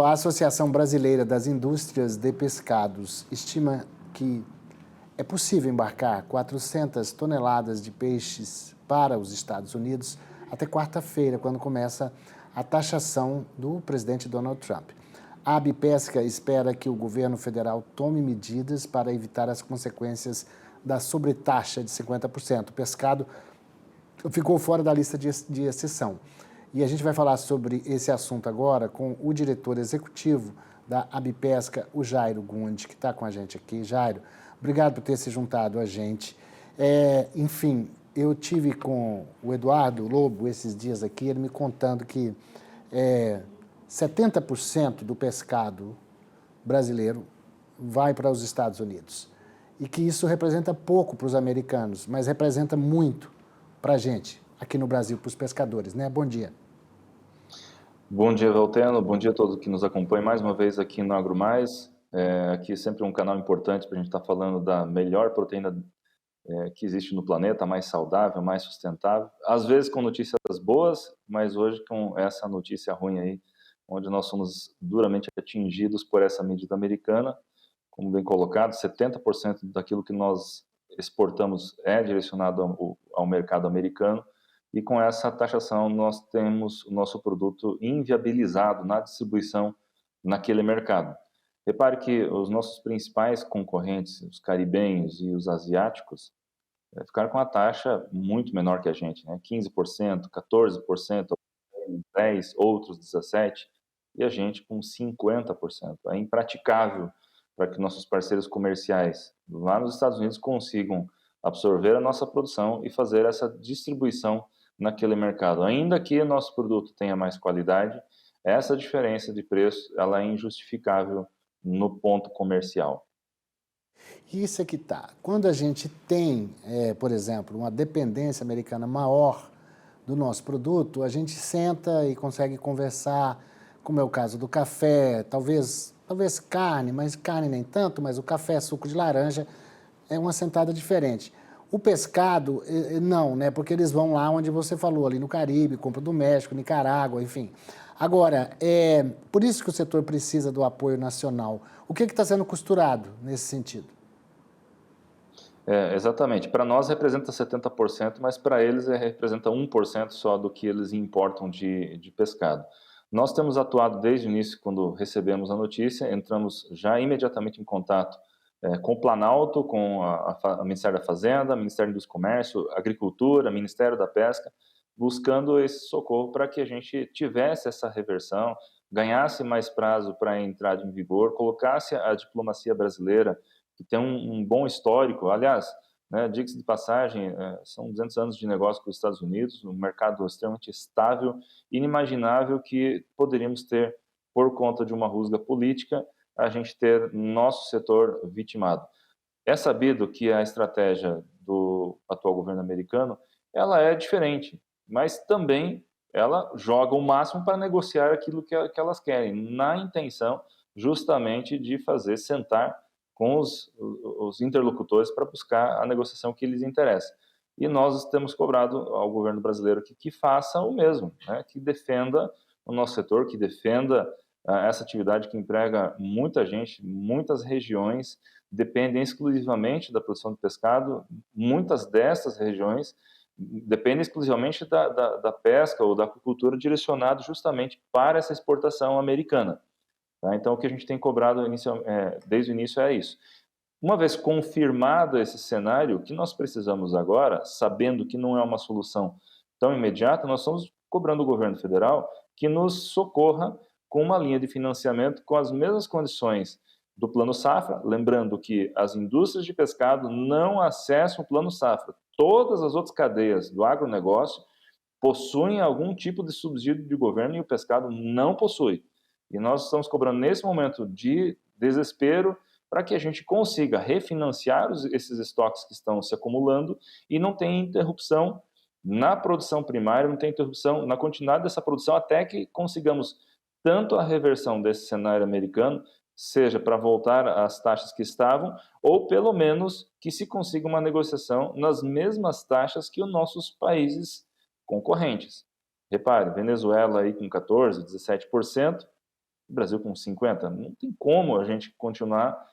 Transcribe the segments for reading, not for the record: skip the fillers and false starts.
A Associação Brasileira das Indústrias de Pescados estima que é possível embarcar 400 toneladas de peixes para os Estados Unidos até quarta-feira, quando começa a taxação do presidente Donald Trump. A Abipesca espera que o governo federal tome medidas para evitar as consequências da sobretaxa de 50%. O pescado ficou fora da lista de exceção. E a gente vai falar sobre esse assunto agora com o diretor executivo da Abipesca, o Jairo Gundi, que está com a gente aqui. Jairo, obrigado por ter se juntado a gente. Enfim, eu tive com o Eduardo Lobo esses dias aqui, ele me contando que 70% do pescado brasileiro vai para os Estados Unidos. E que isso representa pouco para os americanos, mas representa muito para a gente, aqui no Brasil, para os pescadores, né? Bom dia. Bom dia, Valteno. Bom dia a todos que nos acompanham mais uma vez aqui no AgroMais. Aqui sempre um canal importante para a gente estar falando da melhor proteína que existe no planeta, mais saudável, mais sustentável. Às vezes com notícias boas, mas hoje com essa notícia ruim aí, onde nós somos duramente atingidos por essa medida americana. Como bem colocado, 70% daquilo que nós exportamos é direcionado ao mercado americano, e com essa taxação nós temos o nosso produto inviabilizado na distribuição naquele mercado. Repare que os nossos principais concorrentes, os caribenhos e os asiáticos, ficaram com a taxa muito menor que a gente, né? 15%, 14%, 10%, outros 17%, e a gente com 50%. É impraticável para que nossos parceiros comerciais lá nos Estados Unidos consigam absorver a nossa produção e fazer essa distribuição naquele mercado. Ainda que nosso produto tenha mais qualidade, essa diferença de preço ela é injustificável no ponto comercial. Isso é que tá. Quando a gente tem, por exemplo, uma dependência americana maior do nosso produto, a gente senta e consegue conversar, como é o caso do café, talvez carne, mas carne nem tanto, mas o café, suco de laranja, é uma sentada diferente. O pescado, não, né? Porque eles vão lá onde você falou, ali no Caribe, compra do México, Nicarágua, enfim. Agora, por isso que o setor precisa do apoio nacional. O que está sendo costurado nesse sentido? Exatamente. Para nós representa 70%, mas para eles representa 1% só do que eles importam de pescado. Nós temos atuado desde o início, quando recebemos a notícia, entramos já imediatamente em contato com o Planalto, com o Ministério da Fazenda, Ministério do Comércio, Agricultura, Ministério da Pesca, buscando esse socorro para que a gente tivesse essa reversão, ganhasse mais prazo para entrar em vigor, colocasse a diplomacia brasileira, que tem um bom histórico. Aliás, né, diga-se de passagem, são 200 anos de negócio com os Estados Unidos, um mercado extremamente estável, inimaginável que poderíamos ter, por conta de uma rusga política, a gente ter nosso setor vitimado. É sabido que a estratégia do atual governo americano, ela é diferente, mas também ela joga o máximo para negociar aquilo que elas querem, na intenção justamente de fazer sentar com os interlocutores para buscar a negociação que lhes interessa. E nós temos cobrado ao governo brasileiro que faça o mesmo, né? Que defenda o nosso setor, que defenda essa atividade que emprega muita gente, muitas regiões dependem exclusivamente da produção de pescado, muitas dessas regiões dependem exclusivamente da pesca ou da aquicultura direcionado justamente para essa exportação americana. Tá? Então, o que a gente tem cobrado desde o início é isso. Uma vez confirmado esse cenário, o que nós precisamos agora, sabendo que não é uma solução tão imediata, nós estamos cobrando o governo federal que nos socorra com uma linha de financiamento com as mesmas condições do Plano Safra, lembrando que as indústrias de pescado não acessam o Plano Safra. Todas as outras cadeias do agronegócio possuem algum tipo de subsídio de governo e o pescado não possui. E nós estamos cobrando nesse momento de desespero para que a gente consiga refinanciar esses estoques que estão se acumulando e não tenha interrupção na produção primária, não tenha interrupção na continuidade dessa produção até que consigamos tanto a reversão desse cenário americano, seja para voltar às taxas que estavam, ou pelo menos que se consiga uma negociação nas mesmas taxas que os nossos países concorrentes. Repare, Venezuela aí com 14%, 17%, O Brasil com 50, não tem como a gente continuar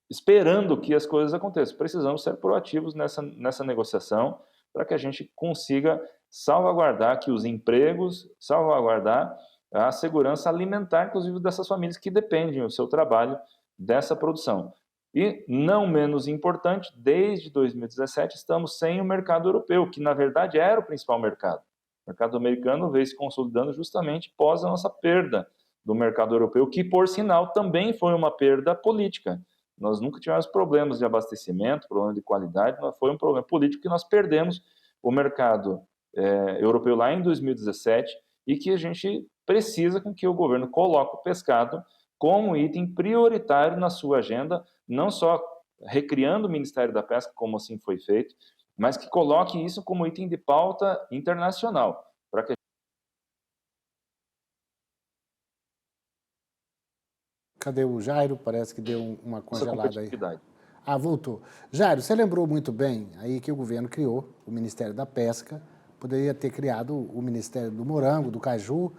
esperando que as coisas aconteçam. Precisamos ser proativos nessa negociação para que a gente consiga salvaguardar que os empregos, salvaguardar a segurança alimentar, inclusive dessas famílias que dependem do seu trabalho dessa produção. E, não menos importante, desde 2017 estamos sem o mercado europeu, que na verdade era o principal mercado. O mercado americano veio se consolidando justamente após a nossa perda do mercado europeu, que, por sinal, também foi uma perda política. Nós nunca tivemos problemas de abastecimento, problema de qualidade, mas foi um problema político que nós perdemos o mercado europeu lá em 2017 e que a gente precisa com que o governo coloque o pescado como item prioritário na sua agenda, não só recriando o Ministério da Pesca, como assim foi feito, mas que coloque isso como item de pauta internacional, para que Cadê o Jairo? Parece que deu uma essa congelada aí. competitividade. Ah, voltou. Jairo, você lembrou muito bem aí que o governo criou o Ministério da Pesca, poderia ter criado o Ministério do Morango, do Caju,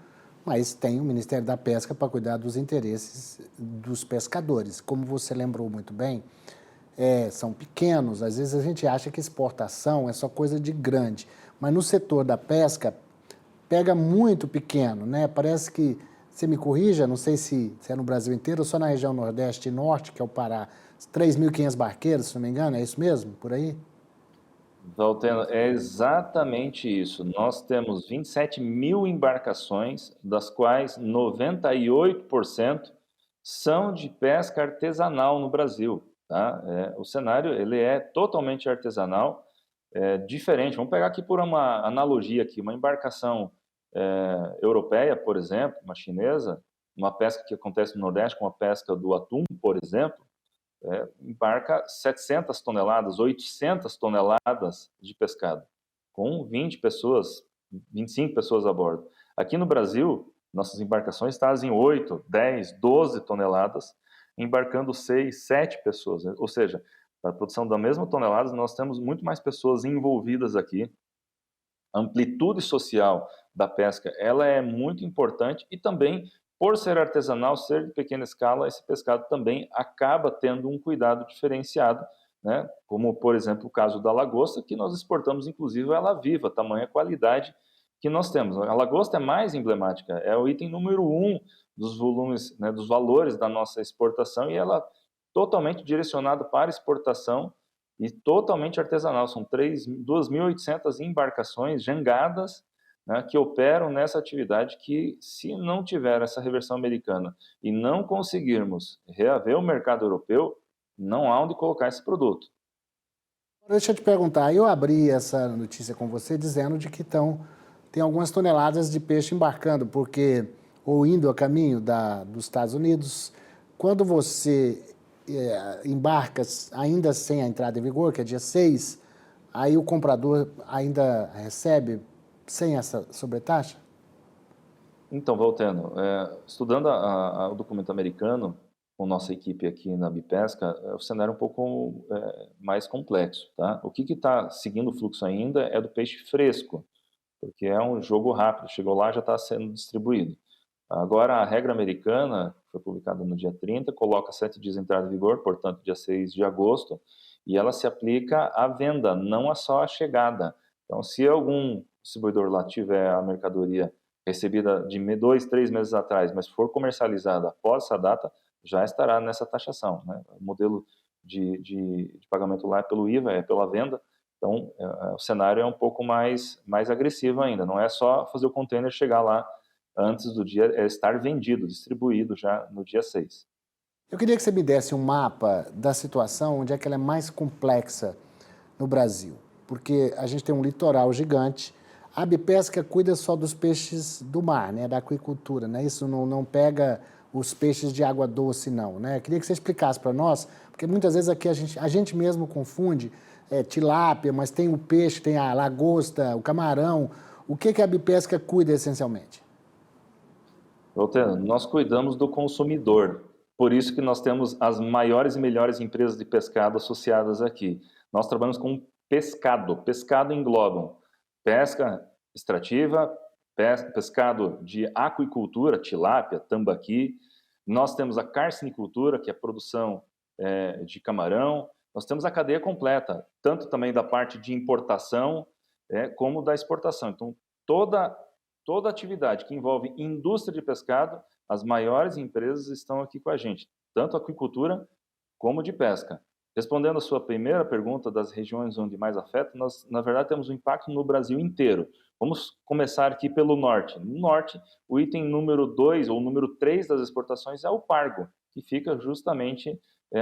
mas tem o Ministério da Pesca para cuidar dos interesses dos pescadores. Como você lembrou muito bem, são pequenos, às vezes a gente acha que exportação é só coisa de grande, mas no setor da pesca pega muito pequeno, né? Parece que, você me corrija, não sei se é no Brasil inteiro ou só na região Nordeste e Norte, que é o Pará, 3.500 barqueiros, se não me engano, é isso mesmo, por aí? Valteno, é exatamente isso. Nós temos 27 mil embarcações, das quais 98% são de pesca artesanal no Brasil. Tá? O cenário ele é totalmente artesanal, diferente. Vamos pegar aqui por uma analogia aqui, uma embarcação europeia, por exemplo, uma chinesa, uma pesca que acontece no Nordeste, como a pesca do atum, por exemplo, embarca 700 toneladas, 800 toneladas de pescado, com 20 pessoas, 25 pessoas a bordo. Aqui no Brasil, nossas embarcações trazem 8, 10, 12 toneladas, embarcando 6, 7 pessoas. Ou seja, para a produção da mesma tonelada, nós temos muito mais pessoas envolvidas aqui. A amplitude social da pesca, ela é muito importante e também, por ser artesanal, ser de pequena escala, esse pescado também acaba tendo um cuidado diferenciado, né? Como, por exemplo, o caso da lagosta, que nós exportamos, inclusive, ela viva, tamanha qualidade que nós temos. A lagosta é mais emblemática, é o item número 1 dos volumes, né, dos valores da nossa exportação e ela totalmente direcionada para exportação e totalmente artesanal. São 2.800 embarcações jangadas, né, que operam nessa atividade que, se não tiver essa reversão americana e não conseguirmos reaver o mercado europeu, não há onde colocar esse produto. Deixa eu te perguntar, eu abri essa notícia com você dizendo de que tem algumas toneladas de peixe embarcando, porque, ou indo a caminho dos Estados Unidos, quando você embarca ainda sem a entrada em vigor, que é dia 6, aí o comprador ainda recebe sem essa sobretaxa? Então, Valteno, estudando o documento americano, com nossa equipe aqui na Bipesca, o cenário é um pouco mais complexo. Tá? O que está seguindo o fluxo ainda é do peixe fresco, porque é um jogo rápido, chegou lá já está sendo distribuído. Agora, a regra americana, que foi publicada no dia 30, coloca 7 dias de entrada em vigor, portanto, dia 6 de agosto, e ela se aplica à venda, não a só à chegada. Então, se algum distribuidor lá tiver a mercadoria recebida de 2, 3 meses atrás, mas for comercializada após essa data, já estará nessa taxação. Né? O modelo de pagamento lá é pelo IVA, é pela venda, então o cenário é um pouco mais agressivo ainda, não é só fazer o container chegar lá antes do dia, é estar vendido, distribuído já no dia 6. Eu queria que você me desse um mapa da situação onde é que ela é mais complexa no Brasil, porque a gente tem um litoral gigante, a Bipesca cuida só dos peixes do mar, né, da aquicultura, né? Isso não pega os peixes de água doce, não, né? Queria que você explicasse para nós, porque muitas vezes aqui a gente mesmo confunde tilápia, mas tem o peixe, tem a lagosta, o camarão. O que a Bipesca cuida essencialmente? Voltando, nós cuidamos do consumidor, por isso que nós temos as maiores e melhores empresas de pescado associadas aqui. Nós trabalhamos com pescado engloba pesca extrativa, pescado de aquicultura, tilápia, tambaqui. Nós temos a carcinicultura, que é a produção de camarão. Nós temos a cadeia completa, tanto também da parte de importação como da exportação. Então, toda atividade que envolve indústria de pescado, as maiores empresas estão aqui com a gente, tanto aquicultura como de pesca. Respondendo a sua primeira pergunta das regiões onde mais afeta, nós, na verdade, temos um impacto no Brasil inteiro. Vamos começar aqui pelo norte. No norte, o item número 2 ou número 3 das exportações é o pargo, que fica justamente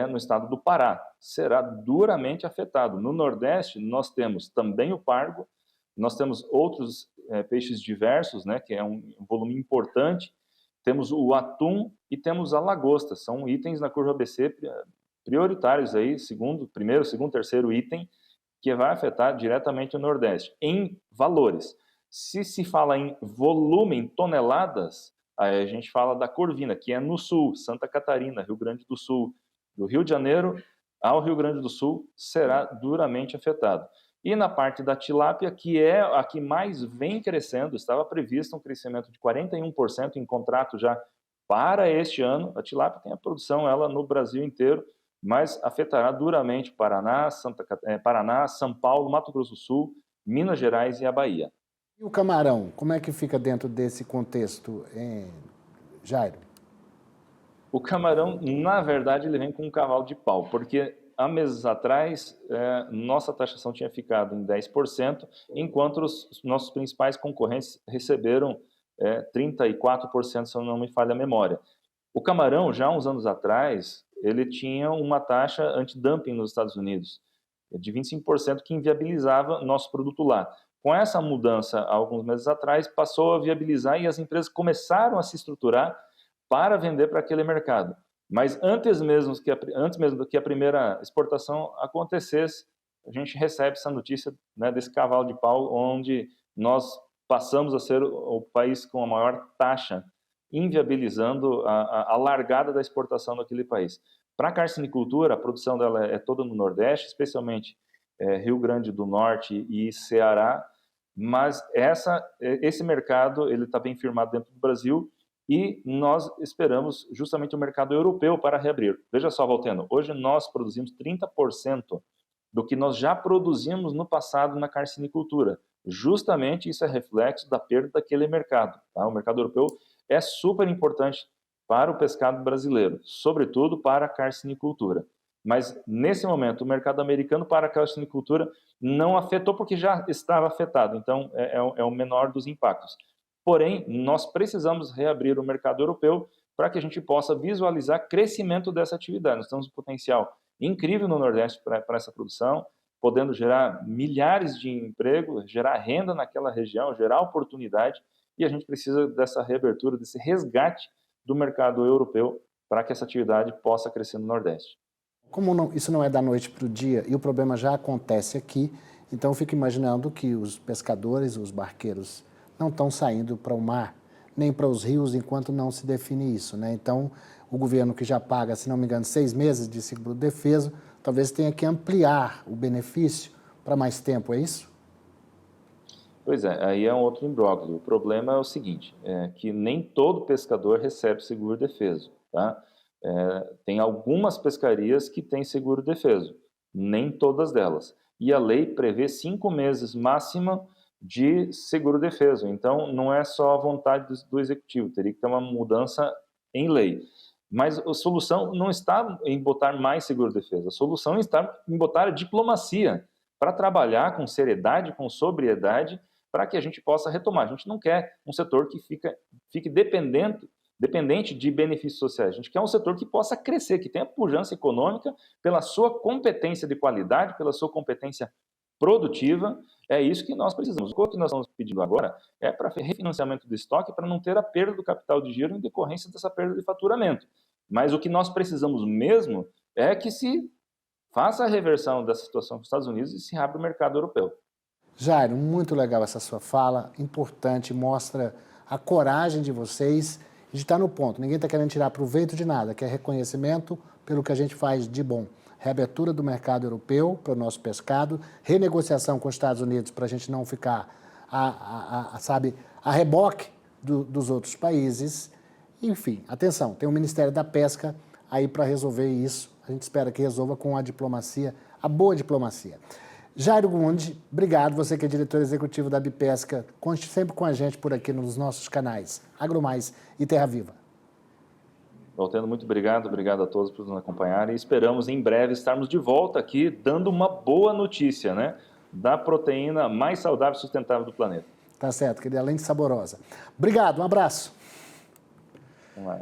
no estado do Pará. Será duramente afetado. No nordeste, nós temos também o pargo, nós temos outros peixes diversos, né, que é um volume importante. Temos o atum e temos a lagosta. São itens na curva ABC prioritários aí, primeiro, segundo, terceiro item, que vai afetar diretamente o Nordeste, em valores. Se se fala em volume, em toneladas, aí a gente fala da corvina, que é no sul, Santa Catarina, Rio Grande do Sul. Do Rio de Janeiro ao Rio Grande do Sul, será duramente afetado. E na parte da tilápia, que é a que mais vem crescendo, estava previsto um crescimento de 41% em contrato já para este ano. A tilápia tem a produção ela no Brasil inteiro, mas afetará duramente Paraná, Paraná, São Paulo, Mato Grosso do Sul, Minas Gerais e a Bahia. E o camarão, como é que fica dentro desse contexto, Jairo? O camarão, na verdade, ele vem com um cavalo de pau, porque há meses atrás, nossa taxação tinha ficado em 10%, enquanto os nossos principais concorrentes receberam 34%, se eu não me falha a memória. O camarão, já há uns anos atrás, ele tinha uma taxa antidumping nos Estados Unidos, de 25%, que inviabilizava nosso produto lá. Com essa mudança, há alguns meses atrás, passou a viabilizar e as empresas começaram a se estruturar para vender para aquele mercado. Mas antes mesmo que a primeira exportação acontecesse, a gente recebe essa notícia, né, desse cavalo de pau, onde nós passamos a ser o país com a maior taxa, inviabilizando a largada da exportação daquele país. Para a carcinicultura, a produção dela é toda no Nordeste, especialmente Rio Grande do Norte e Ceará, mas esse mercado ele está bem firmado dentro do Brasil e nós esperamos justamente o mercado europeu para reabrir. Veja só, Valteno, hoje nós produzimos 30% do que nós já produzimos no passado na carcinicultura. Justamente isso é reflexo da perda daquele mercado. Tá? O mercado europeu é super importante para o pescado brasileiro, sobretudo para a carcinicultura. Mas, nesse momento, o mercado americano para a carcinicultura não afetou porque já estava afetado, então é o menor dos impactos. Porém, nós precisamos reabrir o mercado europeu para que a gente possa visualizar crescimento dessa atividade. Nós temos um potencial incrível no Nordeste para essa produção, podendo gerar milhares de empregos, gerar renda naquela região, gerar oportunidade, e a gente precisa dessa reabertura, desse resgate do mercado europeu para que essa atividade possa crescer no Nordeste. Como isso não é da noite para o dia e o problema já acontece aqui, então eu fico imaginando que os pescadores, os barqueiros, não estão saindo para o mar, nem para os rios, enquanto não se define isso, né? Então, o governo que já paga, se não me engano, 6 meses de seguro-defeso, talvez tenha que ampliar o benefício para mais tempo, é isso? Pois é, aí é um outro imbróglio. O problema é o seguinte, que nem todo pescador recebe seguro-defeso, tá? Tem algumas pescarias que têm seguro-defeso, nem todas delas. E a lei prevê 5 meses máxima de seguro-defeso. Então, não é só a vontade do executivo, teria que ter uma mudança em lei. Mas a solução não está em botar mais seguro-defeso, a solução está em botar a diplomacia para trabalhar com seriedade, com sobriedade, para que a gente possa retomar. A gente não quer um setor que fique dependente de benefícios sociais. A gente quer um setor que possa crescer, que tenha pujança econômica pela sua competência de qualidade, pela sua competência produtiva. É isso que nós precisamos. O que nós estamos pedindo agora é para refinanciamento do estoque, para não ter a perda do capital de giro em decorrência dessa perda de faturamento. Mas o que nós precisamos mesmo é que se faça a reversão dessa situação com os Estados Unidos e se abra o mercado europeu. Jairo, muito legal essa sua fala, importante, mostra a coragem de vocês de estar no ponto. Ninguém está querendo tirar proveito de nada, quer reconhecimento pelo que a gente faz de bom. Reabertura do mercado europeu para o nosso pescado, renegociação com os Estados Unidos para a gente não ficar, a reboque dos outros países. Enfim, atenção, tem o Ministério da Pesca aí para resolver isso. A gente espera que resolva com a diplomacia, a boa diplomacia. Jairo Gundi, obrigado, você que é diretor executivo da Bipesca, conte sempre com a gente por aqui nos nossos canais AgroMais e Terra Viva. Valteno, muito obrigado a todos por nos acompanharem e esperamos em breve estarmos de volta aqui dando uma boa notícia, né, da proteína mais saudável e sustentável do planeta. Tá certo, que além de saborosa. Obrigado, um abraço. Vamos lá.